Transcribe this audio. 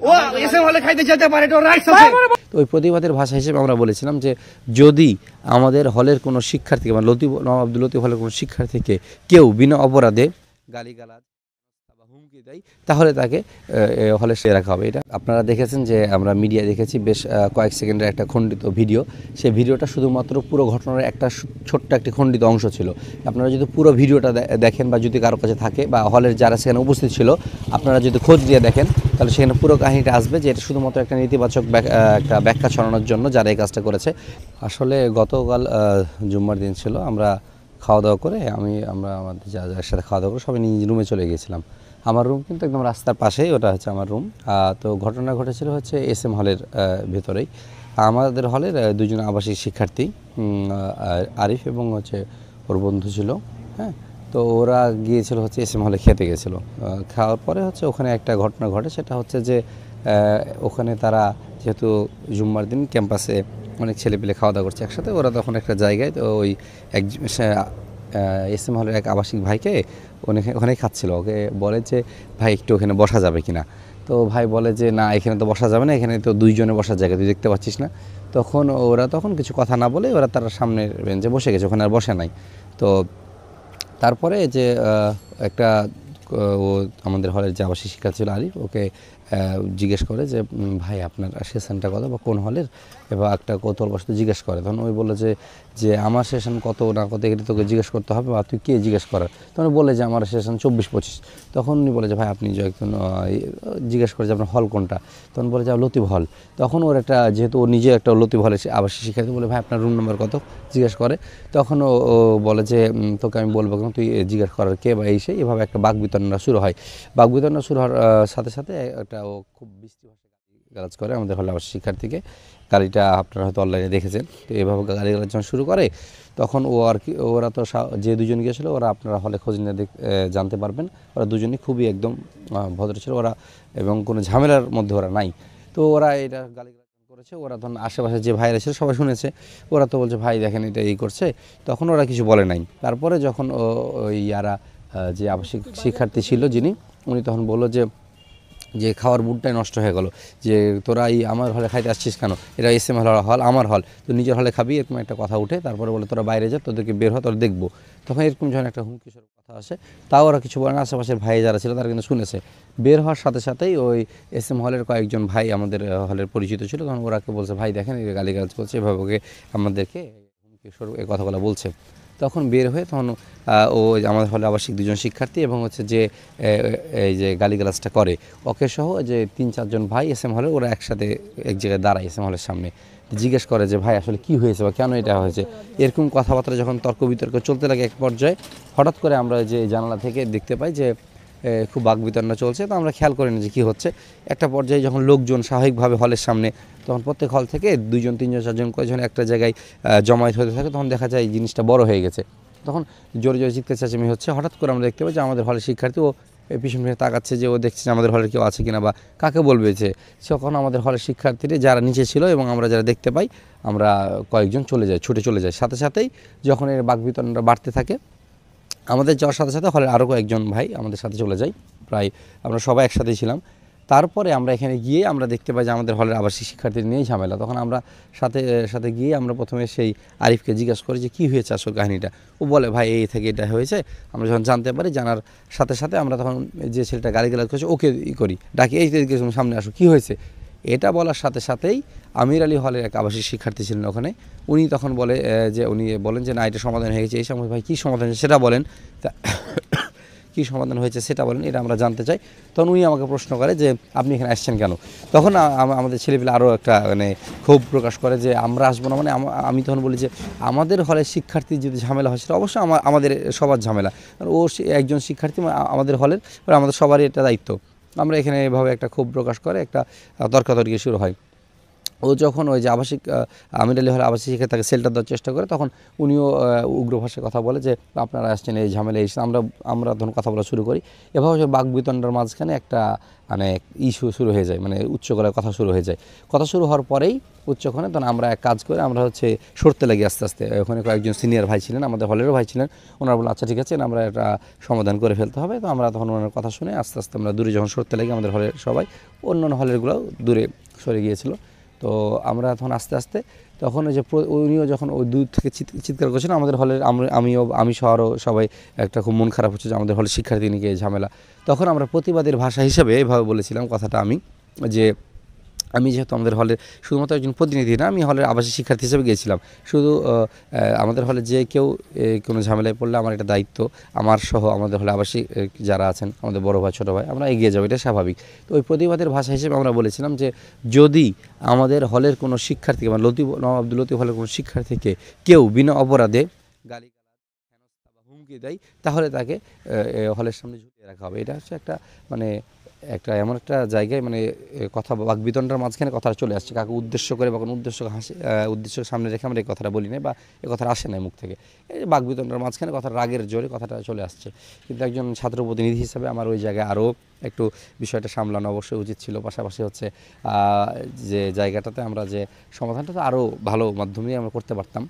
ও SM হলে খাইতে যেতে পারে, এটা রাইটস আছে। তো ওই প্রতিবাদের ভাষা হিসেবে আমরা বলেছিলাম যে যদি আমাদের হলের কোনো শিক্ষার্থী মানে নবাব আব্দুল লতিফ হলের কোনো শিক্ষার্থীকে কেউ বিনা অপরাধে গালিগালাজ বা হুমকি দেয় তাহলে তাকে হলে সে রাখা হবে। এটা আপনারা দেখেছেন যে আমরা মিডিয়ায় দেখেছি বেশ কয়েক সেকেন্ডের একটা খণ্ডিত ভিডিও। সেই ভিডিওটা শুধুমাত্র পুরো ঘটনার একটা ছোট্ট একটি খণ্ডিত অংশ ছিল। আপনারা যদি পুরো ভিডিওটা দেখেন বা যদি কারো কাছে থাকে বা হলের যারা সেখানে উপস্থিত ছিল আপনারা যদি খোঁজ দিয়ে দেখেন তাহলে সেখানে পুরো কাহিনীটা আসবে যে এটা শুধুমাত্র একটা নেতিবাচক একটা ব্যাখ্যা ছড়ানোর জন্য যারা এই কাজটা করেছে। আসলে গতকাল জুম্মার দিন ছিল, আমরা খাওয়া দাওয়া করে আমরা আমাদের যার সাথে খাওয়া দাওয়া করে সবাই নিজ রুমে চলে গিয়েছিলাম। আমার রুম কিন্তু একদম রাস্তার পাশেই, ওটা হচ্ছে আমার রুম। তো ঘটনা ঘটেছিল হচ্ছে এসএম হলের ভেতরেই। আমাদের হলের দুজন আবাসিক শিক্ষার্থী আরিফ এবং হচ্ছে ওর বন্ধু ছিল, হ্যাঁ। তো ওরা গিয়েছিল হচ্ছে এসএম হলে খেতে গেছিলো। খাওয়ার পরে হচ্ছে ওখানে একটা ঘটনা ঘটে, সেটা হচ্ছে যে ওখানে তারা যেহেতু জুম্মার দিন ক্যাম্পাসে অনেক ছেলেপিলে খাওয়া দাওয়া করছে একসাথে, ওরা তখন একটা জায়গায় তো ওই এসএম হলের এক আবাসিক ভাইকে ওখানেই খাচ্ছিল। ওকে বলে যে ভাই একটু ওখানে বসা যাবে কিনা। তো ভাই বলে যে না এখানে তো বসা যাবে না, এখানে তো দুইজনে বসার জায়গা তুই দেখতে পাচ্ছিস না। তখন কিছু কথা না বলে ওরা তার সামনের বেঞ্চে বসে গেছে, ওখানে আর বসে নাই। তো তারপরে যে একটা ও আমাদের হলের যে আবাসিক শিক্ষার্থী ছিল আরিফ, ওকে জিজ্ঞেস করে যে ভাই আপনার সেশনটা কত বা কোন হলের, এবার একটা কৌতূহলবশত জিজ্ঞেস করে। তখন ওই বললো যে আমার সেশন কত না কত এটা তোকে জিজ্ঞেস করতে হবে বা তুই কে জিজ্ঞেস করার। তখন বলে যে আমার সেশন 24-25। তখন উনি বলে যে ভাই আপনি যে একজন জিজ্ঞেস করে যে আপনার হল কোনটা। তখন বলে যে লতিফ হল। তখন ওর একটা যেহেতু ও নিজে একটা লতিফ হলের আবাসিক শিক্ষার্থী, বলে ভাই আপনার রুম নাম্বার কত জিজ্ঞেস করে। তখন ও বলে যে তোকে আমি বলবো কেন, তুই জিজ্ঞেস করার কে বা এই সেই। এভাবে একটা বাকবিতণ্ডা শুরু হয়। বাকবিতণ্ডা শুরু হওয়ার সাথে সাথে একটা ও খুব বৃষ্টি ভাষায় গালিগালাজ করে আমাদের হলে আবাসিক শিক্ষার্থীকে। গাড়িটা আপনারা হয়তো অনলাইনে দেখেছেন। তো এভাবে গালিগালাজ যখন শুরু করে তখন ও আর কি, ওরা তো যে দুজন গিয়েছিলো ওরা আপনারা হলে খোঁজ নিয়ে জানতে পারবেন, ওরা দুজনই খুবই একদম ভদ্র ছিল ওরা, এবং কোনো ঝামেলার মধ্যে ওরা নাই। তো ওরা এটা গালিগালাজ করেছে, ওরা ধরুন আশেপাশে যে ভাইরা ছিল সবাই শুনেছে। ওরা তো বলছে ভাই দেখেন এটা এই করছে, তখন ওরা কিছু বলে নাই। তারপরে যখন ইয়ারা যে আবাসিক শিক্ষার্থী ছিল যিনি, উনি তখন বললো যে খাওয়ার মুডটাই নষ্ট হয়ে গেল, যে তোরা এই আমার হলে খাইতে আসছিস কেন, এটা এসএম হল আমার হল, তো নিজের হলে খাবি, এরকম একটা কথা উঠে। তারপরে বলে তোরা বাইরে যা, তোদেরকে বের হয় তোরা দেখবো। তখন এরকম যখন একটা হুমকি স্বরূপ কথা আসে, তাও ওরা কিছু বলে না। আশেপাশের ভাই যারা ছিল তারা কিন্তু শুনেছে। বের হওয়ার সাথে সাথেই ওই এসএম হলের কয়েকজন ভাই আমাদের হলের পরিচিত ছিল, তখন ওরাকে বলছে ভাই দেখেন গালিগালাজ করছে, এভাবে ওকে আমাদেরকে হুমকি স্বরূপ এই কথাগুলো বলছে। তখন বের হয়ে তখন ও আমাদের হলে আবাসিক দুজন শিক্ষার্থী এবং হচ্ছে যে এই যে গালিগালাজটা করে ওকে সহ যে 3-4 জন ভাই এসএম হলে, ওরা একসাথে এক জায়গায় দাঁড়ায় এসএম হলের সামনে, জিজ্ঞেস করে যে ভাই আসলে কি হয়েছে বা কেন এটা হয়েছে। এরকম কথাবার্তা যখন তর্ক বিতর্ক চলতে লাগে, এক পর্যায়ে হঠাৎ করে আমরা যে জানালা থেকে দেখতে পাই যে খুব বাকবিতণ্ডা চলছে। তো আমরা খেয়াল করিনি যে কী হচ্ছে। একটা পর্যায়ে যখন লোকজন স্বাভাবিকভাবে হলের সামনে, তখন প্রত্যেক হল থেকে 2জন 3জন 4জন করে যখন একটা জায়গায় জমায়েত হতে থাকে, তখন দেখা যায় এই জিনিসটা বড় হয়ে গেছে। তখন জোরে জোরে চিৎকার চেঁচামেচি হচ্ছে। হঠাৎ করে আমরা দেখতে পাই যে আমাদের হলের শিক্ষার্থী ও পিছন ফিরে তাকাচ্ছে, যে ও দেখছে যে আমাদের হলের কেউ আছে কিনা বা কাকে বলবে। যে তখন আমাদের হলের শিক্ষার্থীরা যারা নিচে ছিল এবং আমরা যারা দেখতে পাই, আমরা কয়েকজন ছুটে চলে যাই। সাথে সাথেই যখন এর বাকবিতণ্ডা বাড়তে থাকে, আমাদের যাওয়ার সাথে সাথে হলের আরও কয়েকজন ভাই আমাদের সাথে চলে যায়। প্রায় আমরা সবাই একসাথেই ছিলাম। তারপরে আমরা এখানে গিয়ে আমরা দেখতে পাই যে আমাদের হলের আবাসিক শিক্ষার্থীর নিয়েই ঝামেলা। তখন আমরা সাথে গিয়ে আমরা প্রথমে সেই আরিফকে জিজ্ঞাসা করি যে কী হয়েছে আসল কাহিনিটা। ও বলে ভাই এই থেকে এটা হয়েছে। আমরা যখন জানতে পারি, জানার সাথে সাথে আমরা তখন যে ছেলেটা গালিগালাজ করছে ওকে করি, ডাকি এই সামনে আসো কী হয়েছে। এটা বলার সাথে সাথেই আমির আলী হলের এক আবাসিক শিক্ষার্থী ছিলেন ওখানে, উনি তখন উনি বলেন যে না এটা সমাধান হয়ে গেছে। এই সময় ভাই কী সমাধান হয়েছে সেটা বলেন, কী সমাধান হয়েছে সেটা বলেন, এটা আমরা জানতে চাই। তখন উনি আমাকে প্রশ্ন করে যে আপনি এখানে আসছেন কেন। তখন আমাদের ছেলেপিলে আরও একটা ক্ষোভ প্রকাশ করে যে আমরা আসবো না। আমি তখন বলি যে আমাদের হলের শিক্ষার্থী যদি ঝামেলা হয় সেটা অবশ্যই আমাদের সবার ঝামেলা, কারণ ও একজন শিক্ষার্থী আমাদের হলের, আমাদের সবারই এটা দায়িত্ব। আমরা এখানে এভাবে একটা ক্ষোভ প্রকাশ করে একটা তর্কাতর্কি শুরু হয়। ও যখন ওই যে আবাসিক আমির আলী হলের আবাসিক শিক্ষা তাকে সেলটা দেওয়ার চেষ্টা করে, তখন উনিও উগ্র ভাষায় কথা বলে যে আপনারা আসছেন এই ঝামেলা এসে আমরা তখন কথা বলা শুরু করি। এভাবে বাকবিতণ্ডার মাঝখানে একটা মানে ইস্যু শুরু হয়ে যায়, মানে উচ্চ গলায় কথা শুরু হয়ে যায়। কথা শুরু হওয়ার পরেই উচ্চক্ষণে তখন আমরা এক কাজ করে আমরা হচ্ছে সরতে লাগি আস্তে আস্তে। ওখানে কয়েকজন সিনিয়র ভাই ছিলেন, আমাদের হলেরও ভাই ছিলেন, ওনারা বললেন আচ্ছা ঠিক আছে আমরা একটা সমাধান করে ফেলতে হবে। তো আমরা তখন ওনার কথা শুনে আস্তে আস্তে আমরা দূরে যখন সরতে লাগি, আমাদের হলের সবাই অন্যান্য হলেরগুলোও দূরে সরে গিয়েছিল। তো আমরা তখন আস্তে আস্তে তখন ওই যে উনিও যখন ওই দূর থেকে চিৎকার করছেন আমাদের হলের, আমি শহরও সবাই একটা খুব মন খারাপ হচ্ছে যে আমাদের হলের শিক্ষার্থী নিয়ে ঝামেলা। তখন আমরা প্রতিবাদের ভাষা হিসেবে এভাবে বলেছিলাম কথাটা আমি, যে আমি যেহেতু আমাদের হলের শুধুমাত্র একজন প্রতিনিধি না, আমি হলের আবাসিক শিক্ষার্থী হিসেবে গিয়েছিলাম। শুধু আমাদের হলে যে কেউ কোনো ঝামেলায় পড়লে আমার একটা দায়িত্ব, আমার সহ আমাদের হলে আবাসিক যারা আছেন আমাদের বড় ভাই ছোটো ভাই আমরা এগিয়ে যাবো, এটা স্বাভাবিক। তো ওই প্রতিবাদের ভাষা হিসেবে আমরা বলেছিলাম যে যদি আমাদের হলের কোনো শিক্ষার্থীকে মানে নবাব আব্দুল লতিফ হলের কোনো শিক্ষার্থীকে কেউ বিনা অপরাধে গালি হুমকি দেয়, তাহলে তাকে হলের সামনে ঝুলিয়ে রাখা হবে। এটা হচ্ছে একটা মানে একটা এমন একটা জায়গায় মানে কথা বাকবিতণ্ডার মাঝখানে কথাটা চলে আসছে, কাকে উদ্দেশ্য করে বা কোনো উদ্দেশ্য সামনে রেখে আমরা এই কথাটা বলি না বা এই কথাটা আসে না মুখ থেকে। এই বাকবিতণ্ডার মাঝখানে কথাটা রাগের জোরে কথাটা চলে আসছে। কিন্তু একজন ছাত্র প্রতিনিধি হিসেবে আমার ওই জায়গায় আরও একটু বিষয়টা সামলানো অবশ্যই উচিত ছিল। পাশাপাশি হচ্ছে যে জায়গাটাতে আমরা যে সমাধানটা তো আরও ভালো মাধ্যমেই আমরা করতে পারতাম।